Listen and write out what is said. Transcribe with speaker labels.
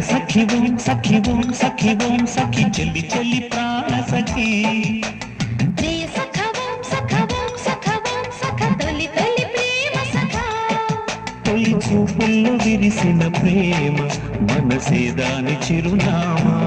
Speaker 1: सखी ओम सखी ओम सखी ओम सखी चली चली प्राण सखी
Speaker 2: प्रिय सखा ओम सखा ओम सखा ओम सखा तोली तोली प्रेम सखा
Speaker 1: తొలి చూపుల్లో విరిసిన ప్రేమ మనసే దాని చిరునామా